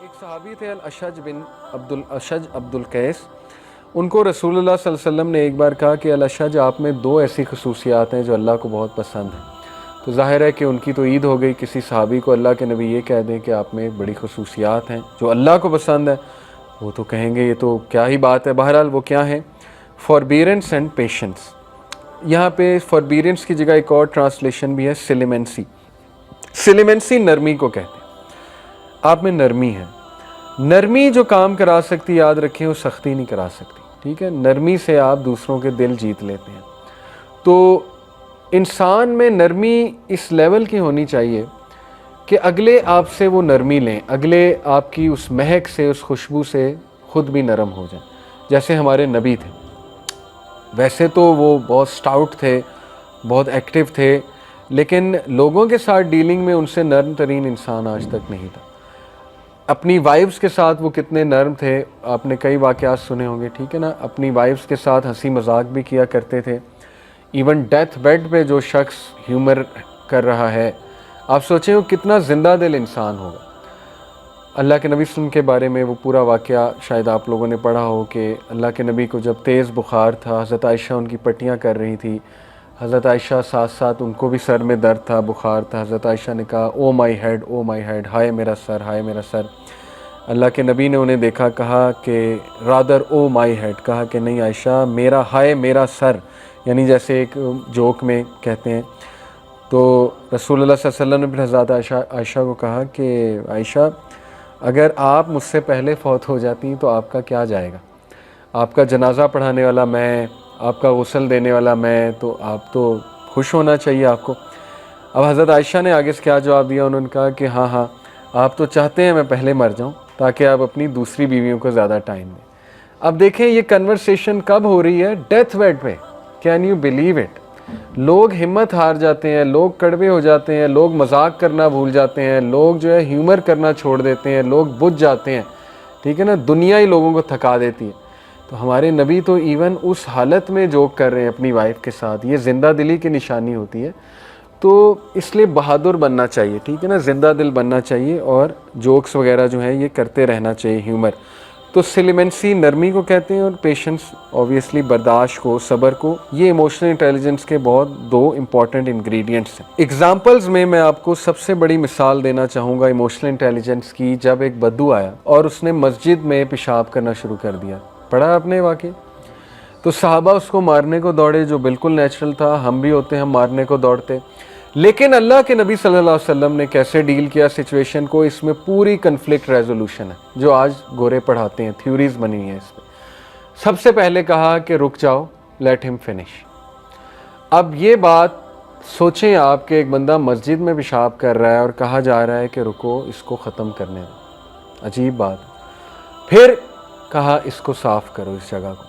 ایک صحابی تھے الاشج بن عبد القیس. ان کو رسول اللہ صلی اللہ علیہ وسلم نے ایک بار کہا کہ الاشج آپ میں دو ایسی خصوصیات ہیں جو اللہ کو بہت پسند ہیں. تو ظاہر ہے کہ ان کی تو عید ہو گئی. کسی صحابی کو اللہ کے نبی یہ کہہ دیں کہ آپ میں بڑی خصوصیات ہیں جو اللہ کو پسند ہے، وہ تو کہیں گے یہ تو کیا ہی بات ہے. بہرحال وہ کیا ہیں؟ فوربیرنس اینڈ پیشنس. یہاں پہ فوربیرنس کی جگہ ایک اور ٹرانسلیشن بھی ہے سلیمنسی. سلیمنسی نرمی کو کہتے ہیں. آپ میں نرمی ہے. نرمی جو کام کرا سکتی، یاد رکھیں، وہ سختی نہیں کرا سکتی. ٹھیک ہے، نرمی سے آپ دوسروں کے دل جیت لیتے ہیں. تو انسان میں نرمی اس لیول کی ہونی چاہیے کہ اگلے آپ سے وہ نرمی لیں، اگلے آپ کی اس مہک سے، اس خوشبو سے خود بھی نرم ہو جائیں. جیسے ہمارے نبی تھے، ویسے تو وہ بہت سٹاؤٹ تھے، بہت ایکٹیو تھے، لیکن لوگوں کے ساتھ ڈیلنگ میں ان سے نرم ترین انسان آج تک نہیں تھا. اپنی وائفز کے ساتھ وہ کتنے نرم تھے، آپ نے کئی واقعات سنے ہوں گے. ٹھیک ہے نا، اپنی وائفز کے ساتھ ہنسی مذاق بھی کیا کرتے تھے. ایون ڈیتھ بیڈ پہ جو شخص ہیومر کر رہا ہے، آپ سوچیں وہ کتنا زندہ دل انسان ہوگا. اللہ کے نبی صلی اللہ علیہ وسلم کے بارے میں وہ پورا واقعہ شاید آپ لوگوں نے پڑھا ہو کہ اللہ کے نبی کو جب تیز بخار تھا، حضرت عائشہ ان کی پٹیاں کر رہی تھی. حضرت عائشہ ساتھ ساتھ ان کو بھی سر میں درد تھا، بخار تھا. حضرت عائشہ نے کہا او my head, O my head, ہائے میرا سر، ہائے میرا سر. اللہ کے نبی نے انہیں دیکھا، کہا کہ رادر او مائی ہیڈ، کہا کہ نہیں عائشہ، میرا ہائے میرا سر، یعنی جیسے ایک جوک میں کہتے ہیں. تو رسول اللہ صلی اللہ علیہ وسلم نے پھر حضرت عائشہ کو کہا کہ عائشہ اگر آپ مجھ سے پہلے فوت ہو جاتی تو آپ کا کیا جائے گا؟ آپ کا جنازہ پڑھانے والا میں، آپ کا غسل دینے والا میں، تو آپ تو خوش ہونا چاہیے آپ کو. اب حضرت عائشہ نے آگے سے کیا جواب دیا؟ انہوں نے کہا کہ ہاں ہاں، آپ تو چاہتے ہیں میں پہلے مر جاؤں تاکہ آپ اپنی دوسری بیویوں کو زیادہ ٹائم دیں. اب دیکھیں یہ کنورسیشن کب ہو رہی ہے؟ ڈیتھ بیڈ پہ. Can you believe it? لوگ ہمت ہار جاتے ہیں، لوگ کڑوے ہو جاتے ہیں، لوگ مذاق کرنا بھول جاتے ہیں، لوگ جو ہے ہیومر کرنا چھوڑ دیتے ہیں، لوگ بجھ جاتے ہیں. ٹھیک ہے نا، دنیا ہی لوگوں کو تھکا دیتی ہے. تو ہمارے نبی تو ایون اس حالت میں جوک کر رہے ہیں اپنی وائف کے ساتھ. یہ زندہ دلی کی نشانی ہوتی ہے. تو اس لیے بہادر بننا چاہیے. ٹھیک ہے نا، زندہ دل بننا چاہیے اور جوکس وغیرہ جو ہیں یہ کرتے رہنا چاہیے، ہیومر. تو سلیمنسی نرمی کو کہتے ہیں، اور پیشنس اوبیسلی برداشت کو، صبر کو. یہ ایموشنل انٹیلیجنس کے بہت دو امپورٹنٹ انگریڈینٹس ہیں. ایگزامپلز میں آپ کو سب سے بڑی مثال دینا چاہوں گا ایموشنل انٹیلیجنس کی. جب ایک بدو آیا اور اس نے مسجد میں پیشاب کرنا شروع کر دیا، پڑھا آپ نے واقعی؟ تو صحابہ اس کو مارنے کو دوڑے، جو بالکل نیچرل تھا. ہم بھی ہوتے ہیں، ہم مارنے کو دوڑتے. لیکن اللہ کے نبی صلی اللہ علیہ وسلم نے کیسے ڈیل کیا سچویشن کو؟ اس میں پوری کنفلکٹ ریزولوشن ہے جو آج گورے پڑھاتے ہیں، تھیوریز بنی ہوئی ہیں اس پہ. سب سے پہلے کہا کہ رک جاؤ، لیٹ ہم فنش. اب یہ بات سوچیں آپ کہ ایک بندہ مسجد میں پیشاب کر رہا ہے اور کہا جا رہا ہے کہ رکو، اس کو ختم کرنے دو. عجیب بات. پھر کہا اس کو صاف کرو، اس جگہ کو.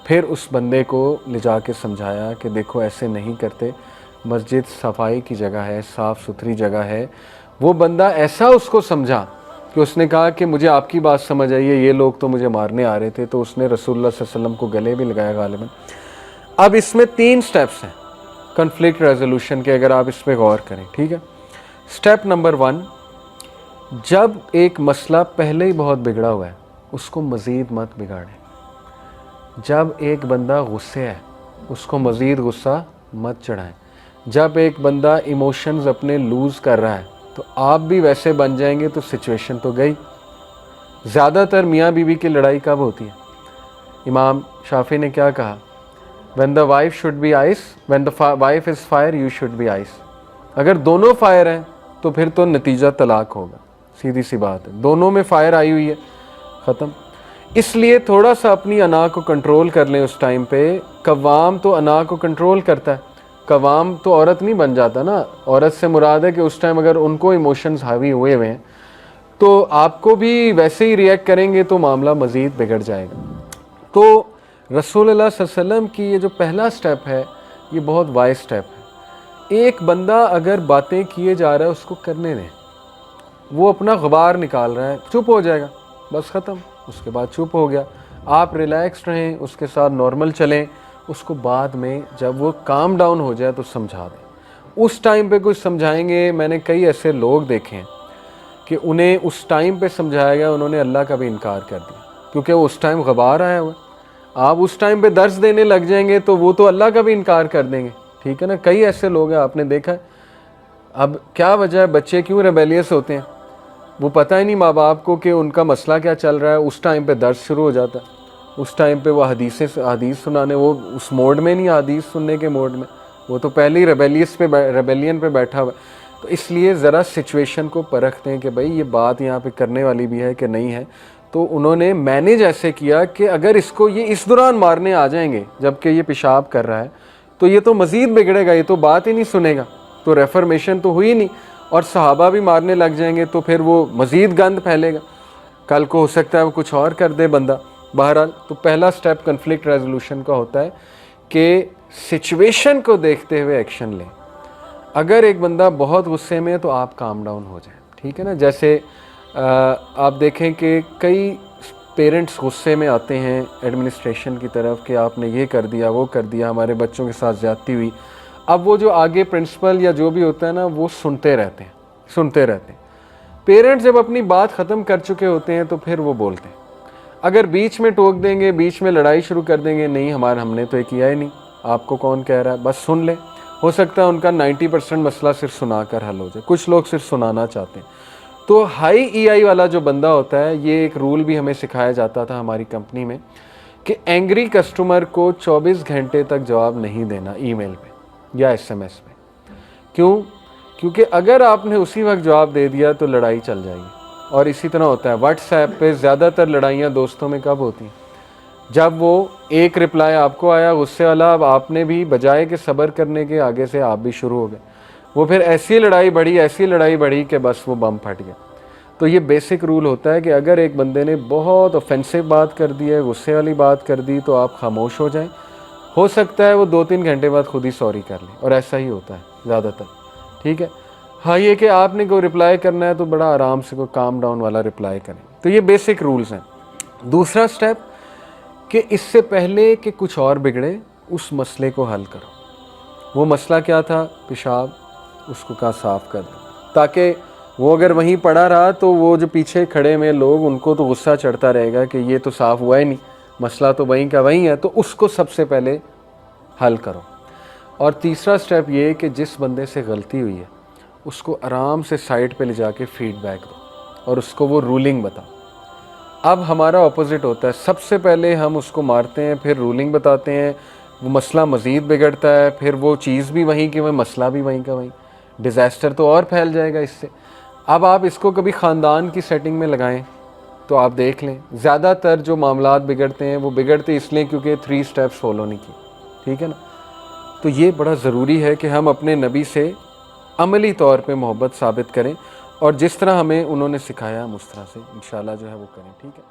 پھر اس بندے کو لے جا کے سمجھایا کہ دیکھو ایسے نہیں کرتے، مسجد صفائی کی جگہ ہے، صاف ستھری جگہ ہے. وہ بندہ ایسا اس کو سمجھا کہ اس نے کہا کہ مجھے آپ کی بات سمجھ آئی ہے، یہ لوگ تو مجھے مارنے آ رہے تھے. تو اس نے رسول اللہ صلی اللہ علیہ وسلم کو گلے بھی لگایا غالباً. اب اس میں 3 سٹیپس ہیں کنفلکٹ ریزولوشن کے، اگر آپ اس پہ غور کریں. ٹھیک ہے، سٹیپ نمبر 1، جب ایک مسئلہ پہلے ہی بہت بگڑا ہوا ہے اس کو مزید مت بگاڑیں. جب ایک بندہ غصے ہے اس کو مزید غصہ مت چڑھائیں. جب ایک بندہ ایموشنز اپنے لوز کر رہا ہے تو آپ بھی ویسے بن جائیں گے تو سچویشن تو گئی. زیادہ تر میاں بیوی کی لڑائی کب ہوتی ہے؟ امام شافعی نے کیا کہا؟ when the wife should be ice, when the wife is fire, you should be ice. اگر دونوں فائر ہیں تو پھر تو نتیجہ طلاق ہوگا. سیدھی سی بات ہے، دونوں میں فائر آئی ہوئی ہے، ختم. اس لیے تھوڑا سا اپنی انا کو کنٹرول کر لیں اس ٹائم پہ. قوام تو انا کو کنٹرول کرتا ہے، قوام تو عورت نہیں بن جاتا نا. عورت سے مراد ہے کہ اس ٹائم اگر ان کو ایموشنز حاوی ہوئے ہیں تو آپ کو بھی ویسے ہی ریئیکٹ کریں گے تو معاملہ مزید بگڑ جائے گا. تو رسول اللہ صلی اللہ علیہ وسلم کی یہ جو پہلا سٹیپ ہے یہ بہت وائز سٹیپ ہے. ایک بندہ اگر باتیں کیے جا رہا ہے اس کو کرنے دیں. وہ اپنا غبار نکال رہا ہے، چپ ہو جائے گا، بس ختم. اس کے بعد چپ ہو گیا، آپ ریلیکس رہیں، اس کے ساتھ نارمل چلیں. اس کو بعد میں جب وہ کام ڈاؤن ہو جائے تو سمجھا دیں. اس ٹائم پہ کچھ سمجھائیں گے. میں نے کئی ایسے لوگ دیکھے ہیں کہ انہیں اس ٹائم پہ سمجھایا گیا، انہوں نے اللہ کا بھی انکار کر دیا، کیونکہ وہ اس ٹائم غبار آیا ہوا ہے۔ آپ اس ٹائم پہ درس دینے لگ جائیں گے تو وہ تو اللہ کا بھی انکار کر دیں گے، ٹھیک ہے نا۔ کئی ایسے لوگ ہیں، آپ نے دیکھا ہے۔ اب کیا وجہ ہے بچے کیوں ریبیلیس ہوتے ہیں؟ وہ پتہ ہی نہیں ماں باپ کو کہ ان کا مسئلہ کیا چل رہا ہے، اس ٹائم پہ درس شروع ہو جاتا ہے، اس ٹائم پہ وہ حدیث سنانے، وہ اس موڈ میں نہیں، حدیث سننے کے موڈ میں، وہ تو پہلے ہی ریبیلین پہ بیٹھا ہوا ہے۔ تو اس لیے ذرا سچویشن کو پرکھتے ہیں کہ بھائی یہ بات یہاں پہ کرنے والی بھی ہے کہ نہیں ہے۔ تو انہوں نے مینیج ایسے کیا کہ اگر اس کو یہ اس دوران مارنے آ جائیں گے جبکہ یہ پیشاب کر رہا ہے تو یہ تو مزید بگڑے گا، یہ تو بات ہی نہیں سنے گا، تو ریفرمیشن تو ہوئی نہیں، اور صحابہ بھی مارنے لگ جائیں گے تو پھر وہ مزید گند پھیلے گا، کل کو ہو سکتا ہے وہ کچھ اور کر دے بندہ۔ بہرحال تو پہلا سٹیپ کنفلکٹ ریزولوشن کا ہوتا ہے کہ سچویشن کو دیکھتے ہوئے ایکشن لیں۔ اگر ایک بندہ بہت غصے میں ہے تو آپ کام ڈاؤن ہو جائیں، ٹھیک ہے نا۔ جیسے آپ دیکھیں کہ کئی پیرنٹس غصے میں آتے ہیں ایڈمنسٹریشن کی طرف کہ آپ نے یہ کر دیا، وہ کر دیا، ہمارے بچوں کے ساتھ زیادتی ہوئی۔ اب وہ جو آگے پرنسپل یا جو بھی ہوتا ہے نا، وہ سنتے رہتے ہیں۔ پیرنٹس جب اپنی بات ختم کر چکے ہوتے ہیں تو پھر وہ بولتے ہیں۔ اگر بیچ میں ٹوک دیں گے، بیچ میں لڑائی شروع کر دیں گے، نہیں ہم نے تو یہ کیا ہی نہیں، آپ کو کون کہہ رہا ہے، بس سن لیں۔ ہو سکتا ہے ان کا 90% مسئلہ صرف سنا کر حل ہو جائے، کچھ لوگ صرف سنانا چاہتے ہیں۔ تو ہائی ای آئی والا جو بندہ ہوتا ہے، یہ ایک رول بھی ہمیں سکھایا جاتا تھا ہماری کمپنی میں کہ اینگری کسٹمر کو 24 گھنٹے تک جواب نہیں دینا ای میل پہ یا ایس ایم ایس پہ۔ کیوں؟ کیونکہ اگر آپ نے اسی وقت جواب دے دیا تو لڑائی چل جائے گی۔ اور اسی طرح ہوتا ہے واٹس ایپ پہ زیادہ تر لڑائیاں دوستوں میں کب ہوتی ہیں؟ جب وہ ایک رپلائی آپ کو آیا غصے والا، اب آپ نے بھی بجائے کہ صبر کرنے کے آگے سے آپ بھی شروع ہو گئے، وہ پھر ایسی لڑائی بڑھی کہ بس وہ بم پھٹ گیا۔ تو یہ بیسک رول ہوتا ہے کہ اگر ایک بندے نے بہت اوفینسو بات کر دی ہے، غصے والی بات کر دی، تو آپ خاموش ہو جائیں۔ ہو سکتا ہے وہ 2-3 گھنٹے بعد خود ہی سوری کر لیں، اور ایسا ہی ہوتا ہے زیادہ تر، ٹھیک ہے۔ ہاں یہ کہ آپ نے کوئی رپلائی کرنا ہے تو بڑا آرام سے کوئی کام ڈاؤن والا رپلائی کریں۔ تو یہ بیسک رولز ہیں۔ دوسرا سٹیپ کہ اس سے پہلے کہ کچھ اور بگڑے، اس مسئلے کو حل کرو۔ وہ مسئلہ کیا تھا؟ پیشاب، اس کو کہاں صاف کر دیں، تاکہ وہ اگر وہیں پڑا رہا تو وہ جو پیچھے کھڑے میں لوگ، ان کو تو غصہ چڑھتا رہے گا کہ یہ تو صاف ہوا ہی نہیں، مسئلہ تو وہیں کا وہیں ہے، تو اس کو سب سے پہلے حل کرو۔ اور تیسرا سٹیپ یہ کہ جس بندے سے غلطی ہوئی ہے اس کو آرام سے سائٹ پہ لے جا کے فیڈ بیک دو اور اس کو وہ رولنگ بتاؤ۔ اب ہمارا اپوزٹ ہوتا ہے، سب سے پہلے ہم اس کو مارتے ہیں، پھر رولنگ بتاتے ہیں، وہ مسئلہ مزید بگڑتا ہے، پھر وہ چیز بھی وہیں کی وہیں، مسئلہ بھی وہیں کا وہیں، ڈیزاسٹر تو اور پھیل جائے گا اس سے۔ اب آپ اس کو کبھی خاندان کی سیٹنگ میں لگائیں تو آپ دیکھ لیں زیادہ تر جو معاملات بگڑتے ہیں وہ بگڑتے اس لیے کیونکہ 3 سٹیپس فالو نہیں کیے، ٹھیک ہے نا۔ تو یہ بڑا ضروری ہے کہ ہم اپنے نبی سے عملی طور پہ محبت ثابت کریں، اور جس طرح ہمیں انہوں نے سکھایا ہم اس طرح سے انشاءاللہ جو ہے وہ کریں، ٹھیک ہے۔